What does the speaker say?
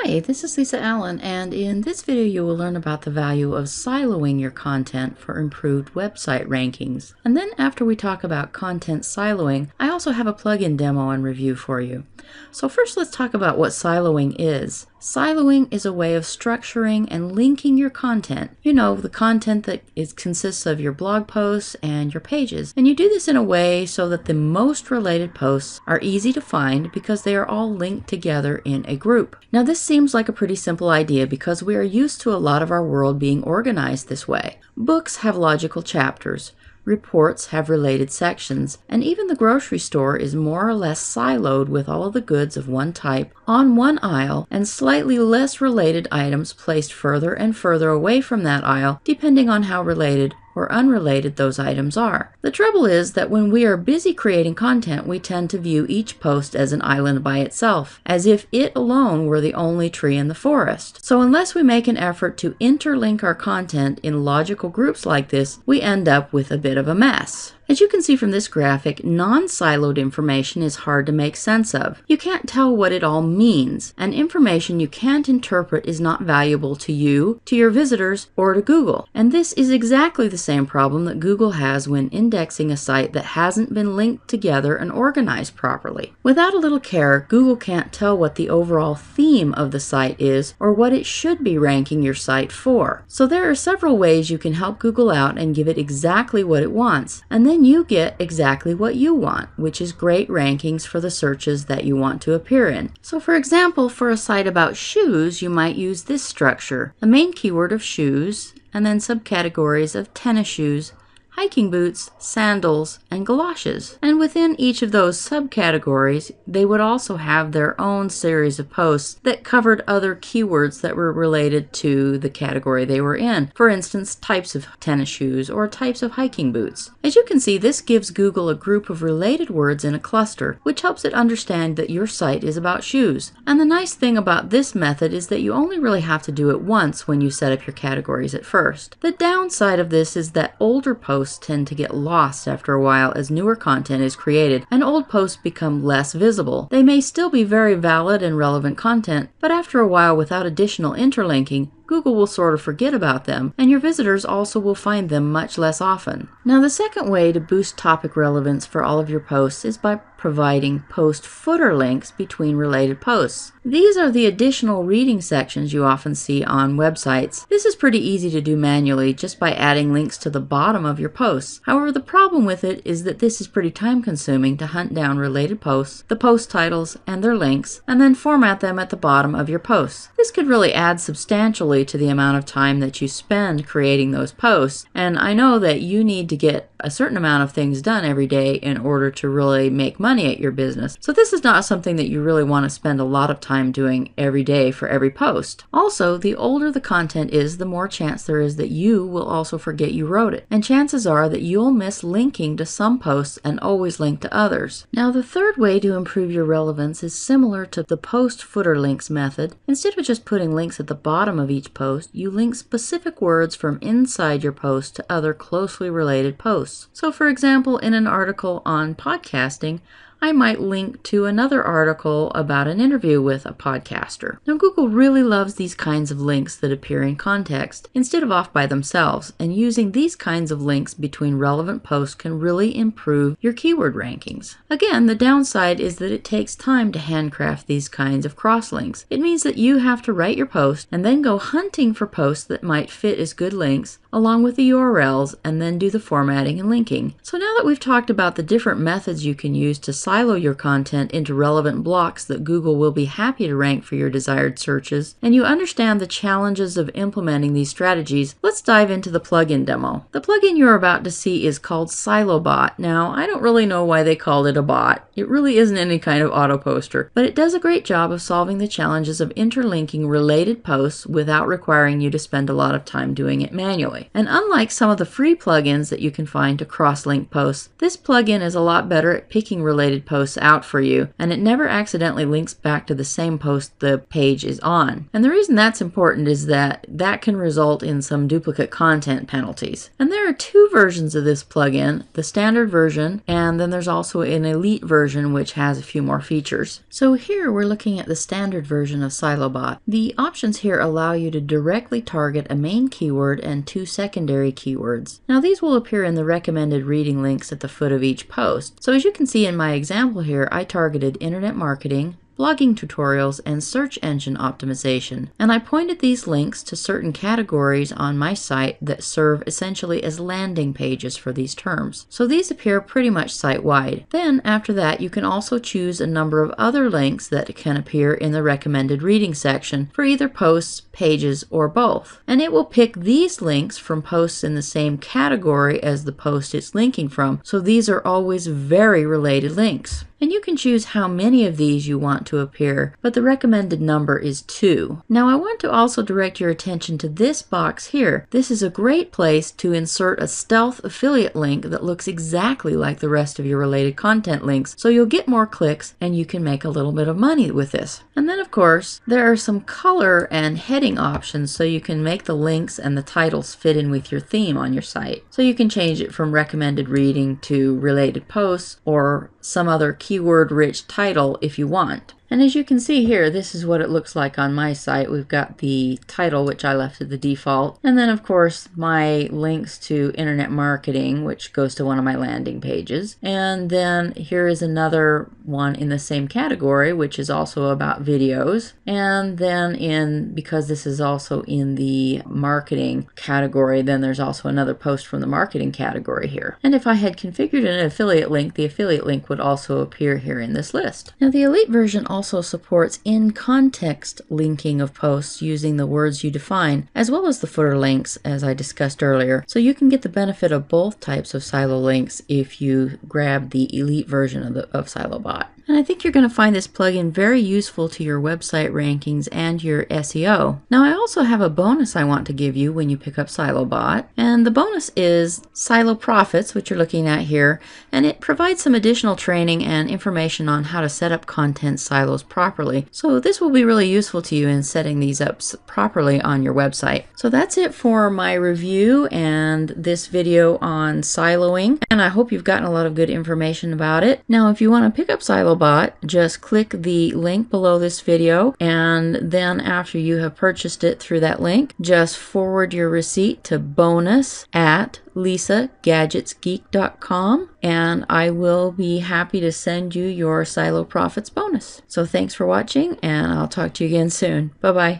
Hi, this is Lisa Allen, and in this video you will learn about the value of siloing your content for improved website rankings. And then after we talk about content siloing, I also have a plugin demo and review for you. So first let's talk about what siloing is. Siloing is a way of structuring and linking your content. You know, the content that consists of your blog posts and your pages. And you do this in a way so that the most related posts are easy to find because they are all linked together in a group. Now this seems like a pretty simple idea because we are used to a lot of our world being organized this way. Books have logical chapters. Reports have related sections, and even the grocery store is more or less siloed with all of the goods of one type on one aisle and slightly less related items placed further and further away from that aisle depending on how related or unrelated those items are. The trouble is that when we are busy creating content, we tend to view each post as an island by itself, as if it alone were the only tree in the forest. So unless we make an effort to interlink our content in logical groups like this, we end up with a bit of a mess. As you can see from this graphic, non-siloed information is hard to make sense of. You can't tell what it all means, and information you can't interpret is not valuable to you, to your visitors, or to Google. And this is exactly the same problem that Google has when indexing a site that hasn't been linked together and organized properly. Without a little care, Google can't tell what the overall theme of the site is or what it should be ranking your site for. So there are several ways you can help Google out and give it exactly what it wants, and then you get exactly what you want, which is great rankings for the searches that you want to appear in. So for example, for a site about shoes, you might use this structure: the main keyword of shoes, and then subcategories of tennis shoes, hiking boots, sandals, and galoshes. And within each of those subcategories, they would also have their own series of posts that covered other keywords that were related to the category they were in. For instance, types of tennis shoes or types of hiking boots. As you can see, this gives Google a group of related words in a cluster, which helps it understand that your site is about shoes. And the nice thing about this method is that you only really have to do it once when you set up your categories at first. The downside of this is that older posts tend to get lost after a while as newer content is created and old posts become less visible. They may still be very valid and relevant content, but after a while, without additional interlinking, Google will sort of forget about them, and your visitors also will find them much less often. Now, the second way to boost topic relevance for all of your posts is by providing post footer links between related posts. These are the additional reading sections you often see on websites. This is pretty easy to do manually just by adding links to the bottom of your posts. However, the problem with it is that this is pretty time consuming to hunt down related posts, the post titles, and their links, and then format them at the bottom of your posts. This could really add substantially to the amount of time that you spend creating those posts, and I know that you need to get a certain amount of things done every day in order to really make money at your business. So this is not something that you really want to spend a lot of time doing every day for every post. Also, the older the content is, the more chance there is that you will also forget you wrote it. And chances are that you'll miss linking to some posts and always link to others. Now, the third way to improve your relevance is similar to the post footer links method. Instead of just putting links at the bottom of each post, you link specific words from inside your post to other closely related posts. So for example, in an article on podcasting, I might link to another article about an interview with a podcaster. Now, Google really loves these kinds of links that appear in context instead of off by themselves, and using these kinds of links between relevant posts can really improve your keyword rankings. Again, the downside is that it takes time to handcraft these kinds of crosslinks. It means that you have to write your post and then go hunting for posts that might fit as good links along with the URLs, and then do the formatting and linking. So now that we've talked about the different methods you can use to silo your content into relevant blocks that Google will be happy to rank for your desired searches, and you understand the challenges of implementing these strategies, let's dive into the plugin demo. The plugin you're about to see is called SiloBot. Now, I don't really know why they called it a bot. It really isn't any kind of auto poster, but it does a great job of solving the challenges of interlinking related posts without requiring you to spend a lot of time doing it manually. website. And unlike some of the free plugins that you can find to cross-link posts, this plugin is a lot better at picking related posts out for you, and it never accidentally links back to the same post the page is on. And the reason that's important is that can result in some duplicate content penalties. And there are two versions of this plugin, the standard version, and then there's also an elite version which has a few more features. So here we're looking at the standard version of SiloBot. The options here allow you to directly target a main keyword and two secondary keywords. Now these will appear in the recommended reading links at the foot of each post. So as you can see in my example here, I targeted internet marketing, blogging tutorials, and search engine optimization. And I pointed these links to certain categories on my site that serve essentially as landing pages for these terms. So these appear pretty much site-wide. Then after that, you can also choose a number of other links that can appear in the recommended reading section for either posts, pages, or both. And it will pick these links from posts in the same category as the post it's linking from. So these are always very related links. And you can choose how many of these you want to appear, but the recommended number is 2. Now I want to also direct your attention to this box here. This is a great place to insert a stealth affiliate link that looks exactly like the rest of your related content links, so you'll get more clicks and you can make a little bit of money with this. And then of course, there are some color and heading options so you can make the links and the titles fit in with your theme on your site. So you can change it from recommended reading to related posts or some other keyword-rich title if you want. And as you can see here, this is what it looks like on my site. We've got the title, which I left at the default, and then of course my links to internet marketing, which goes to one of my landing pages. And then here is another one in the same category, which is also about videos. And then because this is also in the marketing category, then there's also another post from the marketing category here. And if I had configured an affiliate link, the affiliate link would also appear here in this list. Now the elite version also supports in-context linking of posts using the words you define, as well as the footer links as I discussed earlier. So you can get the benefit of both types of silo links if you grab the elite version of SiloBot. And I think you're going to find this plugin very useful to your website rankings and your SEO. Now I also have a bonus I want to give you when you pick up SiloBot, and the bonus is Silo Profits, which you're looking at here, and it provides some additional training and information on how to set up content silos properly. So this will be really useful to you in setting these up properly on your website. So that's it for my review and this video on siloing, and I hope you've gotten a lot of good information about it. Now if you want to pick up SiloBot, just click the link below this video, and then after you have purchased it through that link, just forward your receipt to bonus@lisagadgetsgeek.com, and I will be happy to send you your Silo Profits bonus. So thanks for watching, and I'll talk to you again soon. Bye-bye.